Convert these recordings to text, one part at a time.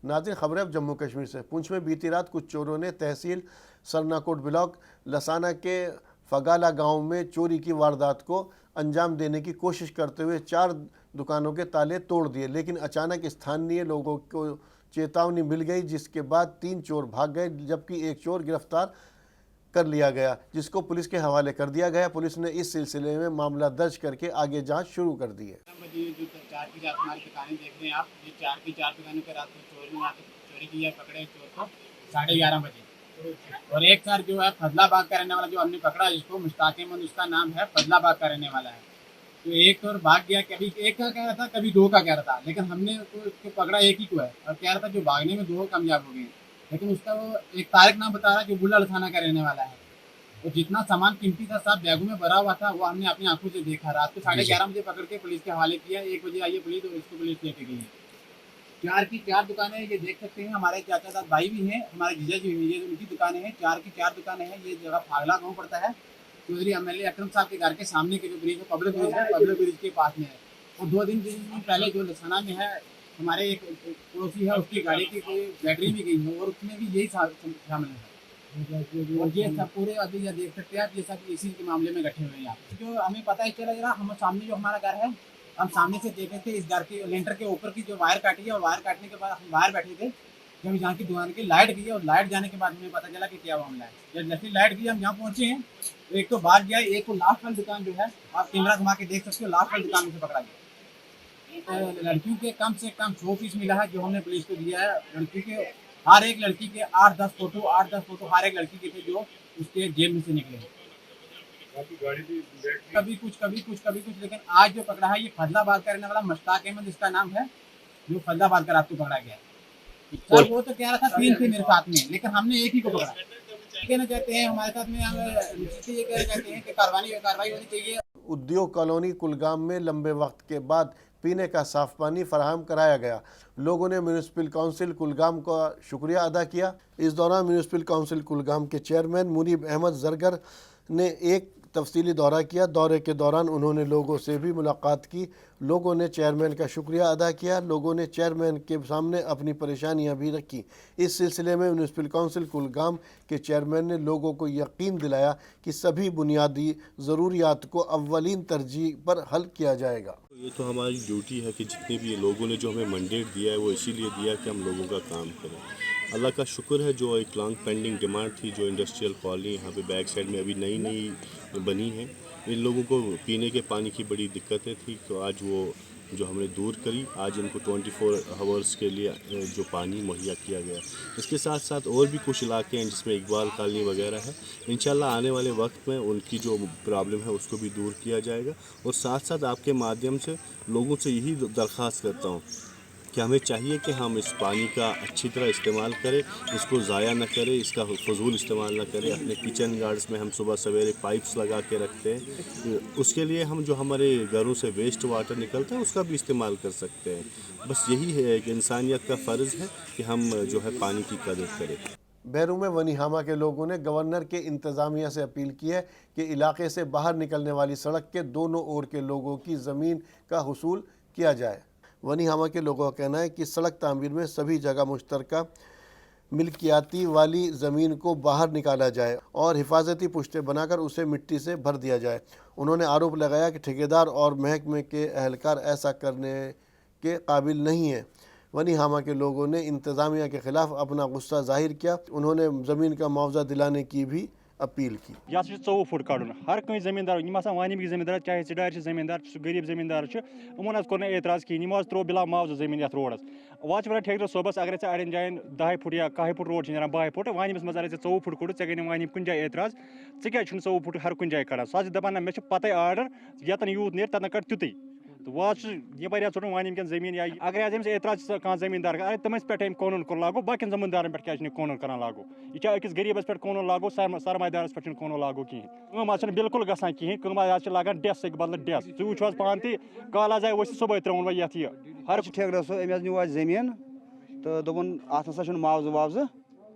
नाज़रीन, खबर अब जम्मू कश्मीर से। पुंछ में बीती रात कुछ चोरों ने तहसील सरनाकोट ब्लॉक लसाना के फगाला गांव में चोरी की वारदात को अंजाम देने की कोशिश करते हुए 4 दुकानों के ताले तोड़ दिए, लेकिन अचानक स्थानीय लोगों को चेतावनी मिल गई, जिसके बाद 3 चोर भाग गए, जबकि एक चोर गिरफ्तार कर लिया गया, जिसको पुलिस के हवाले कर दिया गया। पुलिस ने इस सिलसिले में मामला दर्ज करके आगे जांच शुरू कर दी है। जो 4 की 4 हमारी दुकानें देख रहे हैं आप, ये 4 की 4 दुकानों के रात को चोर ने आके चोरी की है, पकड़े चोर को 11:30 बजे। और एक सर जो है फजलाबाद का रहने वाला, जो हमने पकड़ा जिसको मुश्ताक अहमद, उसका नाम है, फजलाबाद का रहने वाला है। तो एक चोर भाग गया, कभी एक का कह रहा था, कभी 2 का कह रहा था, लेकिन हमने उसको पकड़ा एक ही को है और कह रहा था जो भागने में 2 कामयाब हो गए, लेकिन उसका वो एक तारिक नाम बता रहा है जो बुल्ला लसाना का रहने वाला है। तो जितना सामान कीमती था सब बैगों में भरा हुआ था, वो हमने अपनी आंखों से देखा। रात को 11:30 बजे पकड़ के पुलिस के हवाले किया। 1 बजे आई है पुलिस, तो इसको पुलिस लेके गई है। 4 की 4 दुकानें ये देख सकते हैं, हमारे चाचा साहब भाई भी हैं, हमारे जीजा जी भी, ये उनकी दुकानें हैं। 4 की 4 दुकानें हैं। ये जगह फागला गाँव पड़ता है, चौधरी एमएलए अकरम साहब के घर के सामने के जो ब्रिज है, पब्लिक ब्रिज है, पब्लिक ब्रिज के पास में है। और 2 दिन पहले जो लसाना में है, हमारे एक पड़ोसी है, उसकी गाड़ी की कोई बैटरी भी गई है और उसमें भी यही शामिल है। और ये सब पूरे अभी ये देख सकते हैं आप, ये सब इसी के मामले में इकट्ठे हुए हैं। यहाँ जो हमें पता ही चला जरा, हम सामने जो हमारा घर है, हम सामने से देखे थे, इस घर के लेंटर के ऊपर की जो वायर काटी है, और वायर काटने के बाद हम बाहर बैठे थे, जब यहाँ की दुकान की लाइट गई और लाइट जाने के बाद हमें पता चला कि क्या मामला है। जब जैसे लाइट गई हम यहाँ पहुंचे हैं, तो एक तो भाग गया, एक को लास्ट वाली दुकान जो है, आप कैमरा घुमा के देख सकते हो, लास्ट वाली दुकान से पकड़ा गया। लड़कियों के कम से कम 100 पीस मिला है, जो हमने पुलिस को दिया है। लड़की के हर एक लड़की के 8-10 फोटो हर एक लड़की के थे, जो उसके जेब में से निकले। कभी कुछ, लेकिन आज जो पकड़ा है ये फजलाबाद का रहने वाला मुश्ताक अहमद, इसका नाम है, जो फजलाबाद का रात को पकड़ा गया। सर वो तो कह रहा था 3 थे मेरे साथ में, लेकिन हमने एक ही को पकड़ा। कहना चाहते हैं हमारे साथ में, हम ये कहते हैं कि कार्रवाई होनी चाहिए। उद्योग कॉलोनी कुलगाम में लंबे वक्त के बाद पीने का साफ पानी फराहम कराया गया। लोगों ने म्यूनिसिपल काउंसिल कुलगाम का शुक्रिया अदा किया। इस दौरान म्यूनिसिपल काउंसिल कुलगाम के चेयरमैन मुनीब अहमद जरगर ने एक तफसीली दौरा किया। दौरे के दौरान उन्होंने लोगों से भी मुलाकात की। लोगों ने चेयरमैन का शुक्रिया अदा किया। लोगों ने चेयरमैन के सामने अपनी परेशानियां भी रखी। इस सिलसिले में म्यूनिसिपल काउंसिल कुलगाम के चेयरमैन ने लोगों को यकीन दिलाया कि सभी बुनियादी ज़रूरियात को अव्वलीन तरजीह पर हल किया जाएगा। ये तो हमारी ड्यूटी है कि जितने भी लोगों ने जो हमें मैंडेट दिया है, वो इसीलिए दिया कि हम लोगों का काम करें। अल्लाह का शुक्र है, जो एक लॉन्ग पेंडिंग डिमांड थी, जो इंडस्ट्रियल कॉलोनी यहाँ पे बैक साइड में अभी नई बनी है, इन लोगों को पीने के पानी की बड़ी दिक्कतें थी, तो आज वो जो हमने दूर करी। आज इनको 24 आवर्स के लिए जो पानी मुहैया किया गया। इसके साथ साथ और भी कुछ इलाके हैं जिसमें इकबाल कॉलोनी वगैरह है। इंशाल्लाह आने वाले वक्त में उनकी जो प्रॉब्लम है उसको भी दूर किया जाएगा। और साथ साथ आपके माध्यम से लोगों से यही दरख्वास्त करता हूँ कि हमें चाहिए कि हम इस पानी का अच्छी तरह इस्तेमाल करें, इसको ज़ाया न करें, इसका फजूल इस्तेमाल न करें। अपने किचन गार्ड्स में हम सुबह सवेरे पाइप्स लगा के रखते हैं, उसके लिए हम जो हमारे घरों से वेस्ट वाटर निकलता है उसका भी इस्तेमाल कर सकते हैं। बस यही है कि इंसानियत का फ़र्ज़ है कि हम जो है पानी की कदर करें। बैरू में वनीहामा के लोगों ने गवर्नर के इंतज़ामिया से अपील की है कि इलाके से बाहर निकलने वाली सड़क के दोनों ओर के लोगों की ज़मीन का हुसूल किया जाए। वनीहामा के लोगों का कहना है कि सड़क तामीर में सभी जगह मुश्तरका मिल्कियाती वाली ज़मीन को बाहर निकाला जाए और हिफाजती पुश्तें बनाकर उसे मिट्टी से भर दिया जाए। उन्होंने आरोप लगाया कि ठेकेदार और महकमे के अहलकार ऐसा करने के काबिल नहीं है। वनीहामा के लोगों ने इंतज़ामिया के ख़िलाफ़ अपना गुस्सा जाहिर किया। उन्होंने ज़मीन का मुआवजा दिलाने की भी अपील की। 24 फुट कड़न हर कहीं जमींदार वानिक जमींदार, चाहे सिडार जमींदार, गरीब जमींदार उमन कोर एतराज़ कहें, त्रो बिला मुआवजा जमीन ये रोडस। वह ठेकेदार सोबस अगर अड़न जायन 10 फुट या 1 फुट रोड 12 फुट, वानिमस मज अगर 24 फुट कोड़ ऐ वानिम कुछ जाए एतराज़, क्या 24 फुट हर कुछ जाए कड़ान। सह दपान मे पते आर्डर यतन यूत नीर तन कड़ तुत। तो वह वारिया चोटन वानिम कन जमीन या अगर अम्स एतराज़ कह जमींदार अगर तमस पे कानून कोर लागू, बाकी जमींदारन पे क्या कानून कर लागू। यह अकिस गरीबस पे कानून लागू, सरमादारस पे कानून लागू कहें। बिल्कुल गसान कहें, लागान डेस बदल डेस। वो पान ती कल आज वो सुबह त्रोन वो ये हर ठेकेदार सोब अम न्यू जमीन तो दोपन अत ना मुआवजा वुआवजा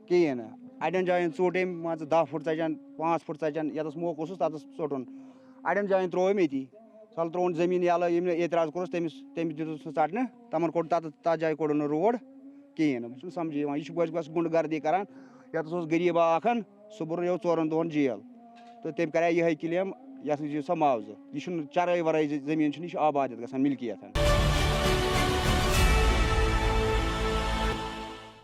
कहें। अड़न जायन चोट मान 10 foot in 5 foot in yes मौक तस चोटन। अड़न जायन त्रोम ये सल त्रोन जमीन यल एतराज़ कोर तमिस दित षटने, तमन कोड़ तत जाए कोड़ रोड, कहें बह समझ यह गुंड गर्दी करान ये गरीब अखन सह बुर 4 दोहन जेल तो तम कर यह क्लेम यह सह मुआवजह यह चराई वराई जमीन यह आबाद गसान मिल्कियत।